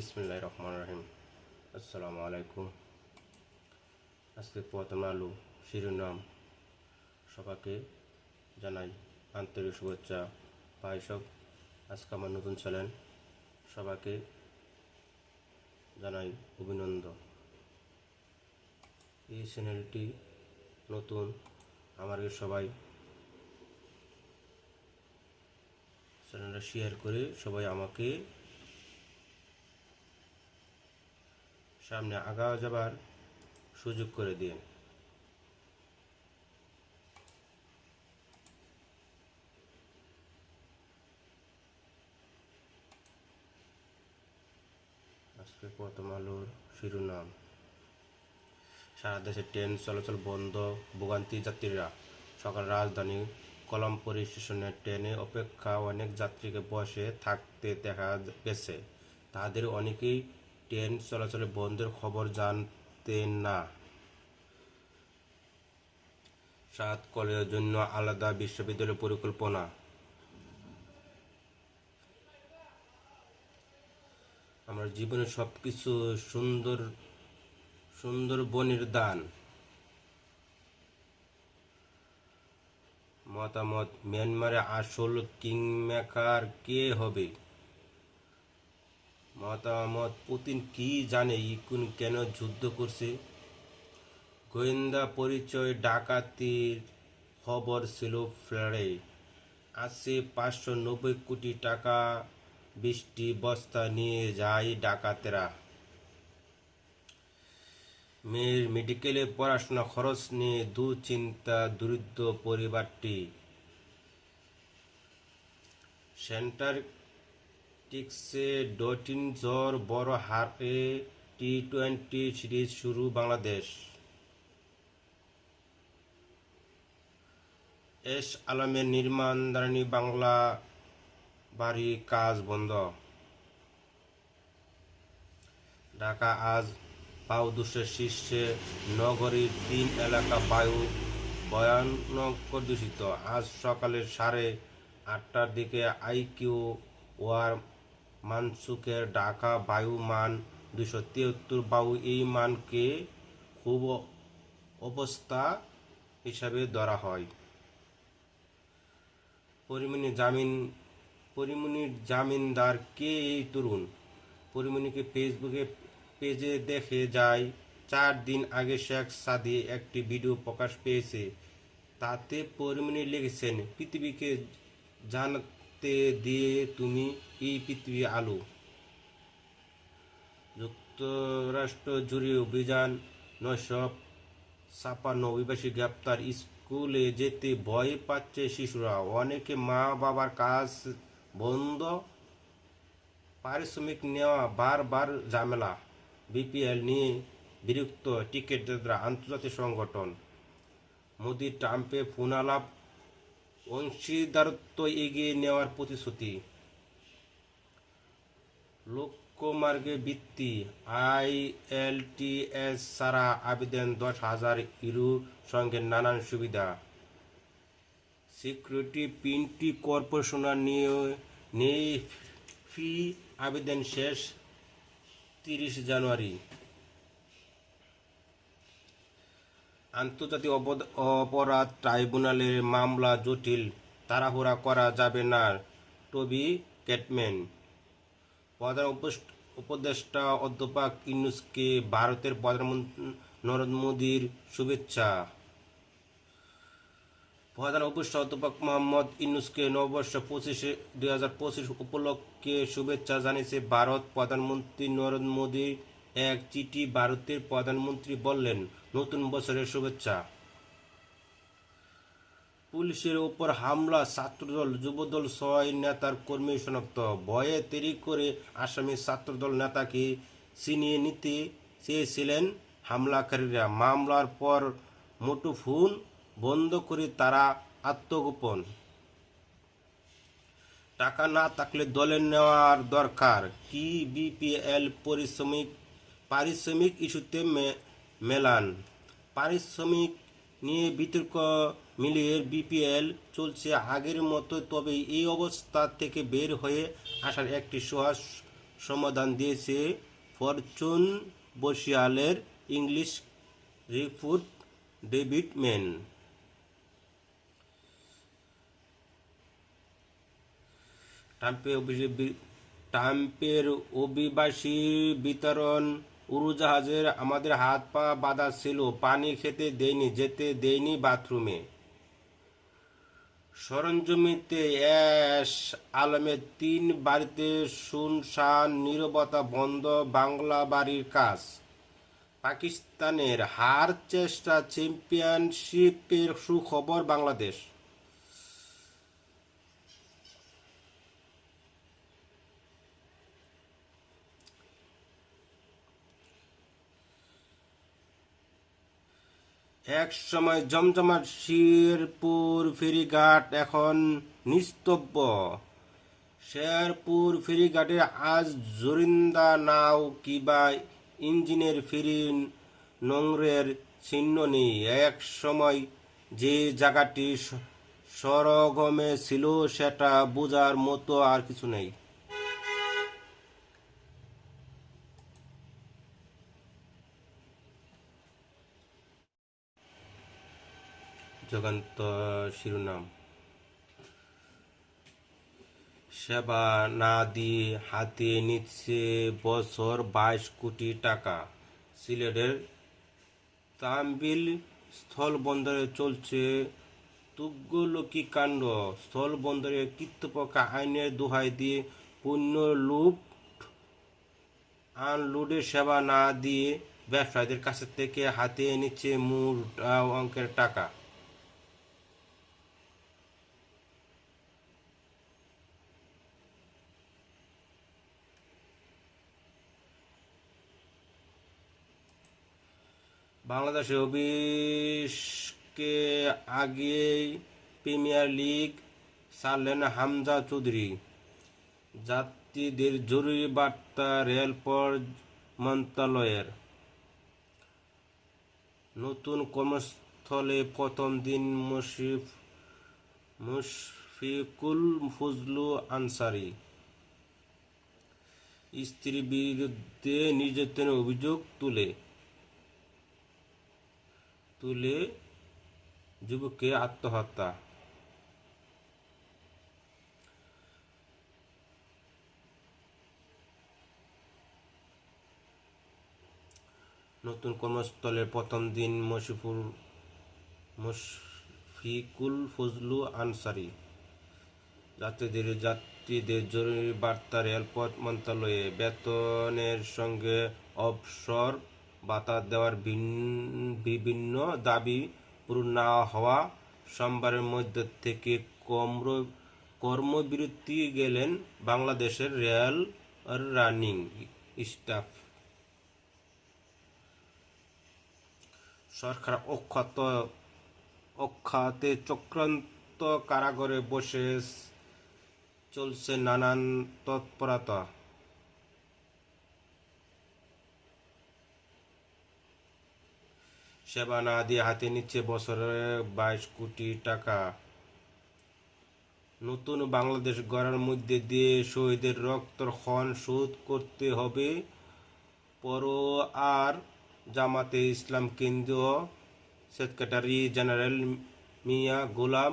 বিসমিল্লাহির রহমানির রহিম। আসসালামু আলাইকুম। আজকে প্রথম আলো শিরোনাম। সবাইকে জানাই আন্তরিক শুভেচ্ছা। ভাই সব, আজকে আমার নতুন চ্যানেল, সবাইকে জানাই অভিনন্দন। এই চ্যানেলটি নতুন, আমাদের সবাই চ্যানেলটা শেয়ার করে সবাই আমাকে সামনে আগা যাবার সুযোগ করে দিন। আজকে প্রথম আলোর শিরোনাম। সারা দেশে ট্রেন চলাচল বন্ধ, ভোগান্তি যাত্রীরা। সকাল রাজধানী কলমপুরি স্টেশনে ট্রেনে অপেক্ষা অনেক যাত্রীকে বসে থাকতে দেখা গেছে। তাদের অনেকেই ট্রেন চলাচলে বন্ধের খবর জানতেন না। 7 কলেজের জন্য আলাদা বিশ্ববিদ্যালয় পরিকল্পনা। আমার জীবনের সবকিছু সুন্দর সুন্দরবনের দান। মতামত, মিয়ানমারে আসল কিংমেকার কে হবে? মতামত, পুতিন কি জানে ইউক্রেন কেন যুদ্ধ করছে? গোয়েন্দা পরিচয়, ডাকাতির খবর ছিল ফ্ল্যারে। আছে 590 কোটি টাকা, 20টি বস্তা নিয়ে যায় ডাকাতেরা। মেয়ের মেডিকেলে পড়াশোনা খরচ নিয়ে দুশ্চিন্তা দরিদ্র পরিবারটি। সেন্টার টিকসে ডটিন জ্বর, বড় হারে টি-20 সিরিজ শুরু বাংলাদেশ। এস আলমের নির্মাণধারী বাংলা বাড়ি কাজ বন্ধ। ঢাকা আজ বায়ুদূষণের শীর্ষে, নগরীর 3 এলাকা বায়ু ভয়ানক দূষিত। আজ সকালে 8:30টার দিকে আইকিউ ওয়ার মানসুকের ঢাকা বায়ু মান 273। বায়ু এই মানকে খুব অবস্থা হিসাবে ধরা হয়। পরিমণির জামিনদার কে এই তরুণ? পরিমণিকে ফেসবুকে পেজে দেখে যায় 4 দিন আগে শেখ সাদি একটি ভিডিও প্রকাশ পেয়েছে। তাতে পরিমণি লিখেছেন, পৃথিবীকে জানাতে দিয়ে তুমি এই পৃথিবী আলো। যুক্তরাষ্ট্র জুড়ে অভিযান, 956 অভিবাসী গ্রেপ্তার। স্কুলে যেতে ভয় পাচ্ছে শিশুরা, অনেকে মা বাবার কাজ বন্ধ, পারিশ্রমিক নেওয়া বারবার ঝামেলা। বিপিএল নিয়ে বিরক্ত টিকিটদাতা, আন্তর্জাতিক সংগঠন। মোদি ট্রাম্পে ফোন আলাপ, অংশীদারত্ব এগিয়ে নেওয়ার প্রতিশ্রুতি। লোকমার্গে বৃত্তি, IELTS ছাড়া আবেদন 10,000 ইউরো, সঙ্গে নানান সুবিধা। সিকিউরিটি পিনটি কর্পোরেশন নিয়ে ফি আবেদন শেষ 30 জানুয়ারি। আন্তর্জাতিক অপরাধ ট্রাইব্যুনালের মামলা জটিল, তাড়াহুড়া করা যাবে না, টবি ক্যাটম্যান। প্রধান উপদেষ্টা অধ্যাপক ইউনূসকে ভারতের প্রধানমন্ত্রী নরেন্দ্র মোদীর শুভেচ্ছা। প্রধান উপদেষ্টা অধ্যাপক মোহাম্মদ ইউনূসকে নববর্ষ 2025 উপলক্ষে শুভেচ্ছা জানিয়েছে ভারত। প্রধানমন্ত্রী নরেন্দ্র মোদীর এক চিঠি ভারতের প্রধানমন্ত্রী বললেন, নতুন বছরের শুভেচ্ছা। পুলিশের ওপর হামলা, ছাত্রদল যুবদল 6 নেতার কর্মী শনাক্ত। ভয়ে দেরি করে আসামি ছাত্রদল নেতাকে ছিনিয়ে নিতে চেয়েছিলেন হামলাকারীরা। মামলার পর মুঠোফোন বন্ধ করে তারা আত্মগোপন। টাকা না থাকলে দলের নেওয়ার দরকার কি? বিপিএল পারিশ্রমিক ইস্যুতে মেলান। পারিশ্রমিক নিয়ে বিতর্ক মিলিয়ে বিপিএল চলছে আগের মতো, তবে এই অবস্থা থেকে বের হয়ে আসার একটি সহজ সমাধান দিয়েছে ফরচুন বরিশালের ইংলিশ রিক্রুট ডেভিড ম্যান। ট্রাম্পের অভিবাসী বিতরণ উড়োজাহাজের আমাদের হাত পা বাঁধা ছিল, পানি খেতে দেয়নি, যেতে দেয়নি বাথরুমে। সরঞ্জমিতে এস আলমের 3 বাড়িতে শুনশান, নীরবতা, বন্ধ বাংলা বাড়ির কাজ। পাকিস্তানের হার চেষ্টা, চ্যাম্পিয়নশিপের সুখবর বাংলাদেশ। এক সময় জমজমাট শেরপুর ফেরিঘাট এখন নিস্তব্ধ। শেরপুর ফেরিঘাটে আজ জোরিন্দা নাও কিবা ইঞ্জিনের ফেরি নোংরের চিহ্ন নেই। এক সময় যে জায়গাটি সরগমে ছিল সেটা বোঝার মতো আর কিছু নেই। যুগান্তর শিরোনাম, সেবা না দিয়ে হাতে নিচ্ছে বছর 22 কোটি টাকা। সিলেটের তাম্বিল স্থলবন্দরে চলছে তুগ্লকি কাণ্ড। স্থলবন্দরে কর্তৃপক্ষ আইনের দোহাই দিয়ে পণ্য লুট আনলোডের সেবা না দিয়ে ব্যবসায়ীদের কাছ থেকে হাতিয়ে নিচ্ছে মোটা অঙ্কের টাকা। বাংলাদেশে অভিষেকে আগেই প্রিমিয়ার লিগ ছাড়লেন হামজা চৌধুরী। যাত্রীদের জরুরি বার্তা রেলপথ মন্ত্রণালয়ের। নতুন কর্মস্থলে প্রথম দিন মুশফিকুল ফজলু আনসারী। স্ত্রীর বিরুদ্ধে নির্যাতনের অভিযোগ তুলে যুবকের আত্মহত্যা। নতুন কর্মস্থলের প্রথম দিন মুশফিকুল ফজলু আনসারী। যাত্রীদের জরুরি বার্তা রেলপথ মন্ত্রণালয়ে। বেতনের সঙ্গে অবসর ভাতা দেওয়ার বিভিন্ন দাবি পূরণ না হওয়া সোমবারের মধ্যে থেকে কর্মবিরতি গেলেন বাংলাদেশের রেল রানিং স্টাফ। সরকার অখাতে চক্রান্ত, কারাগারে বসে চলছে নানান তৎপরতা। সেবা না দিয়ে হাতে নিচ্ছে বছরে 22 কোটি টাকা। নতুন বাংলাদেশ গড়ার মধ্যে দিয়ে শহীদের রক্তের ঋণ শোধ করতে হবে। পরোয়ার জামাতে ইসলাম কেন্দ্রীয় সেক্রেটারি জেনারেল মিয়া গোলাম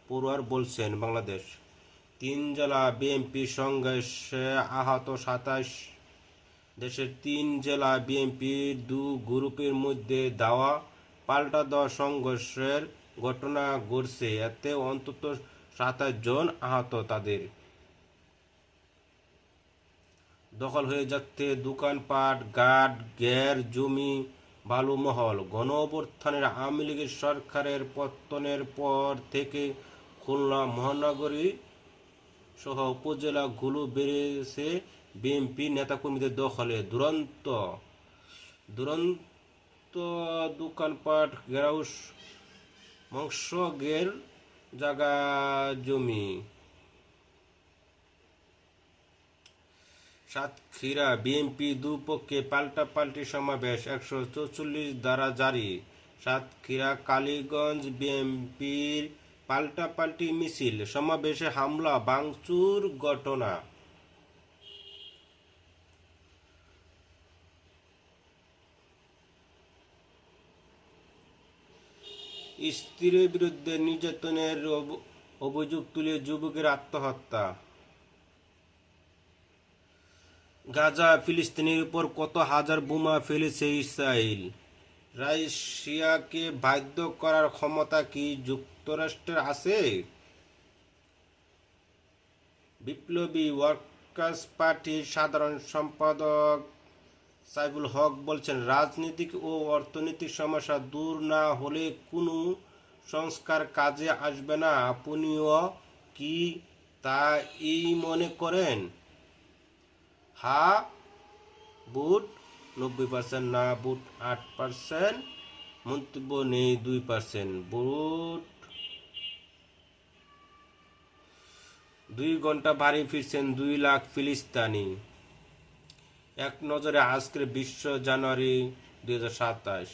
পরোয়ার বলছেন, বাংলাদেশ 3 জেলা বিএনপি সংঘর্ষে আহত 27। দেশের 3 জেলা বিএনপির 2 গ্রুপের মধ্যে দাওয়া পাল্টা দেওয়া সংঘর্ষের ঘটনা ঘটছে। এতে অন্তত 27 জন আহত। তাদের দখল হয়ে যাচ্ছে দোকানপাট, ঘাট, ঘের, জমি, বালুমহল। গণঅভ্যুত্থানের আওয়ামী লীগের সরকারের পতনের পর থেকে খুলনা মহানগরী সহ উপজেলাগুলো বেড়েছে বিএনপি নেতাকর্মীদের দখলে। দুরন্ত দোকানপাট, গ্যারাউস, মাংসের জায়গা, জমি। সাতক্ষীরা বিএনপি দুপক্ষে পাল্টাপাল্টি সমাবেশ, 144 ধারা জারি। সাতক্ষীরা কালীগঞ্জ বিএনপির পাল্টাপাল্টি মিছিল, সমাবেশে হামলা ভাঙচুর ঘটনা। স্ত্রীর বিরুদ্ধে নির্যাতনের অভিযোগ তুলে যুবকের আত্মহত্যা। গাজা ফিলিস্তিনের উপর কত হাজার বোমা ফেলেছে ইসরায়েল। রাশিয়াকে বাধ্য করার ক্ষমতা কি যুক্তরাষ্ট্রের আছে? বিপ্লবী ওয়ার্কার্স পার্টির সাধারণ সম্পাদক সাইফুল হক বলছেন, রাজনৈতিক ও অর্থনৈতিক সমস্যা দূর না হলে কোনো সংস্কার কাজে আসবে না। আপনিও কি তাই মনে করেন? হ্যাঁ বুট 90%, না বুট 8%, মন্তব্য নেই 2%। বুট 2 ঘন্টা বাড়ি ফিরছেন 2 লাখ ফিলিস্তিনি। এক নজরে আজকের বিশ্ব জানুয়ারি 2027।